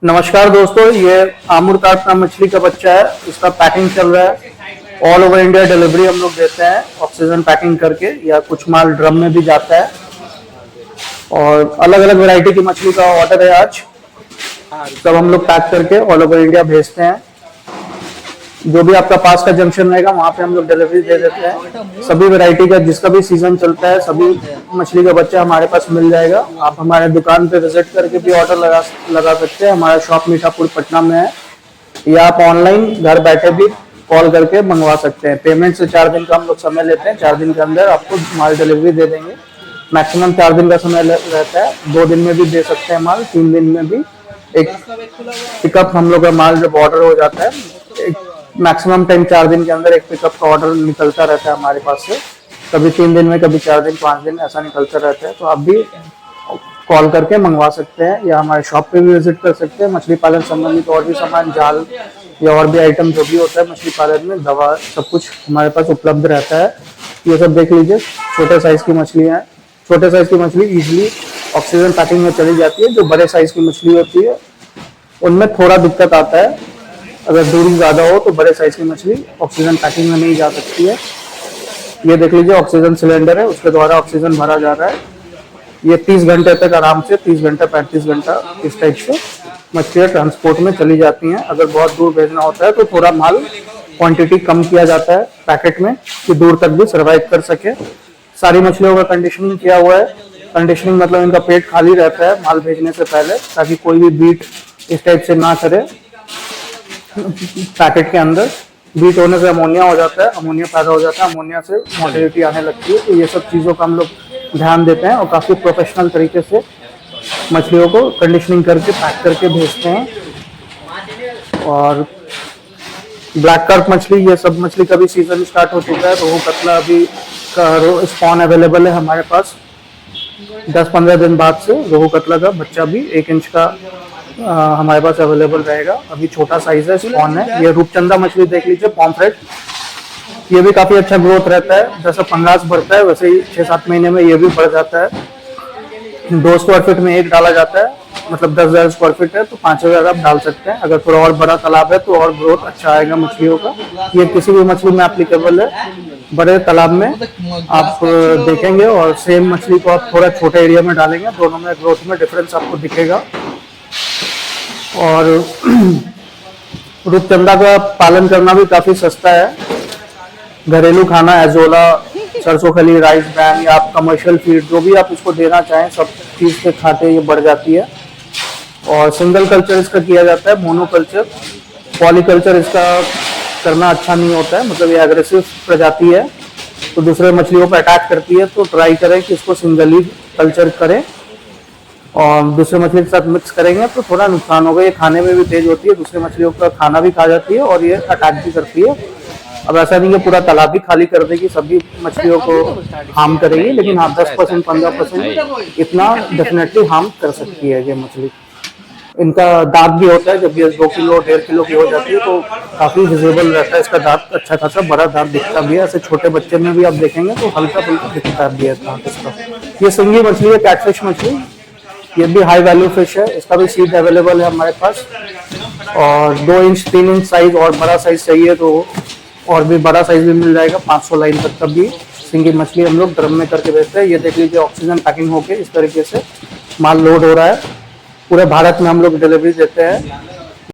नमस्कार दोस्तों, ये आमुर कार्प मछली का बच्चा है। इसका पैकिंग चल रहा है। ऑल ओवर इंडिया डिलीवरी हम लोग देते हैं ऑक्सीजन पैकिंग करके, या कुछ माल ड्रम में भी जाता है। और अलग अलग वैरायटी की मछली का ऑर्डर है आज। सब हम लोग पैक करके ऑल ओवर इंडिया भेजते हैं। जो भी आपका पास का जंक्शन रहेगा वहाँ पे हम लोग डिलीवरी दे देते हैं। सभी वैरायटी का जिसका भी सीजन चलता है सभी मछली का बच्चा हमारे पास मिल जाएगा। आप हमारे दुकान पे विजिट करके भी ऑर्डर लगा सकते हैं। हमारा शॉप मीठापुर पटना में है, या आप ऑनलाइन घर बैठे भी कॉल करके मंगवा सकते हैं। पेमेंट से 4 दिन का हम लोग समय लेते हैं। 4 दिन के अंदर आपको माल डिलीवरी दे देंगे। मैक्सिमम 4 दिन का समय रहता है। 2 दिन में भी दे सकते हैं माल, 3 दिन में भी। एक पिकअप हम लोग का माल जब ऑर्डर हो जाता है, मैक्सिमम टाइम 4 दिन के अंदर एक पिकअप का ऑर्डर निकलता रहता है हमारे पास से। कभी 3 दिन में, कभी 4 दिन, 5 दिन ऐसा निकलता रहता है। तो आप भी कॉल करके मंगवा सकते हैं, या हमारे शॉप पे भी विजिट कर सकते हैं। मछली पालन संबंधित और भी सामान, जाल या और भी आइटम जो भी होता है मछली पालन में, दवा, सब कुछ हमारे पास उपलब्ध रहता है। ये सब देख लीजिए, छोटे साइज की मछलियाँ हैं। छोटे साइज की मछली इजीली ऑक्सीजन पैकिंग में चली जाती है। जो बड़े साइज की मछली होती है उनमें थोड़ा दिक्कत आता है। अगर दूरी ज़्यादा हो तो बड़े साइज की मछली ऑक्सीजन पैकिंग में नहीं जा सकती है। ये देख लीजिए, ऑक्सीजन सिलेंडर है, उसके द्वारा ऑक्सीजन भरा जा रहा है। ये 30 घंटे तक आराम से, 30 घंटा 35 घंटा इस टाइप से मछलियाँ ट्रांसपोर्ट में चली जाती हैं। अगर बहुत दूर भेजना होता है तो थोड़ा माल क्वांटिटी कम किया जाता है पैकेट में, कि दूर तक भी सर्वाइव कर सके। सारी मछलियों का कंडीशनिंग किया हुआ है। कंडीशनिंग मतलब इनका पेट खाली रहता है माल भेजने से पहले, ताकि कोई भी बीट इस टाइप से ना करे। पैकेट के अंदर बीट होने से अमोनिया हो जाता है, अमोनिया पैदा हो जाता है, अमोनिया से मोर्टेलिटी आने लगती है। तो ये सब चीज़ों का हम लोग ध्यान देते हैं और काफ़ी प्रोफेशनल तरीके से मछलियों को कंडीशनिंग करके पैक करके भेजते हैं। और ब्लैक कार्प मछली, ये सब मछली का भी सीजन स्टार्ट हो चुका है। रोहू कतला अभी का स्पॉन अवेलेबल है हमारे पास। 10-15 दिन बाद से रोहू कतला का बच्चा भी 1 इंच का हमारे पास अवेलेबल रहेगा। अभी छोटा साइज है, स्पॉन है। ये रूपचंदा मछली देख लीजिए, पॉम्फ्रेट, ये भी काफी अच्छा ग्रोथ रहता है। जैसा पंगास बढ़ता है वैसे ही 6-7 महीने में ये भी बढ़ जाता है। 2 स्क्वायर फीट में एक डाला जाता है, मतलब 10,000 स्क्वायर फीट है तो 5,000 आप डाल सकते हैं। अगर थोड़ा और बड़ा तालाब है तो और ग्रोथ अच्छा आएगा मछलियों का। ये किसी भी मछली में एप्लीकेबल है। बड़े तालाब में आप देखेंगे और सेम मछली को आप थोड़ा छोटे एरिया में डालेंगे, दोनों में ग्रोथ में डिफरेंस आपको दिखेगा। और रूपचंदा का पालन करना भी काफी सस्ता है। घरेलू खाना, एजोला, सरसों खली, राइस ब्रांड, या आप कमर्शियल फीड जो भी आप इसको देना चाहें, सब चीज के खाते ये बढ़ जाती है। और सिंगल कल्चर इसका किया जाता है, मोनोकल्चर। पॉलीकल्चर इसका करना अच्छा नहीं होता है, मतलब ये एग्रेसिव प्रजाति है तो दूसरे मछलियों पर अटैक करती है। तो ट्राई करें कि इसको सिंगली कल्चर करें, और दूसरे मछली के साथ मिक्स करेंगे तो थोड़ा नुकसान होगा। ये खाने में भी तेज होती है, दूसरे मछलियों का खाना भी खा जाती है और ये अटैक भी करती है। अब ऐसा नहीं है पूरा तालाब भी खाली कर देगी, सभी मछलियों को हार्म करेगी, लेकिन हाँ 10% 15% इतना डेफिनेटली हार्म कर सकती है ये मछली। इनका दांत भी होता है, जब ये 2 किलो 1.5 किलो की हो जाती है तो काफी विजिबल रहता है इसका दांत, अच्छा खासा बड़ा दांत दिखता भी है। ऐसे छोटे बच्चे में भी आप देखेंगे तो हल्का फुल्का दिखता भी है दांत इसका। ये सिंगी मछली है, कैटफिश मछली। ये भी हाई वैल्यू फिश है, इसका भी सीड अवेलेबल है हमारे पास। और 2 इंच 3 इंच साइज और बड़ा साइज चाहिए तो और भी बड़ा साइज भी मिल जाएगा, 500 लाइन तक का भी सिंगी मछली हम लोग ड्रम में करके बेचते हैं। ये देख लीजिए, ऑक्सीजन पैकिंग होके इस तरीके से माल लोड हो रहा है। पूरे भारत में हम लोग डिलीवरी देते हैं।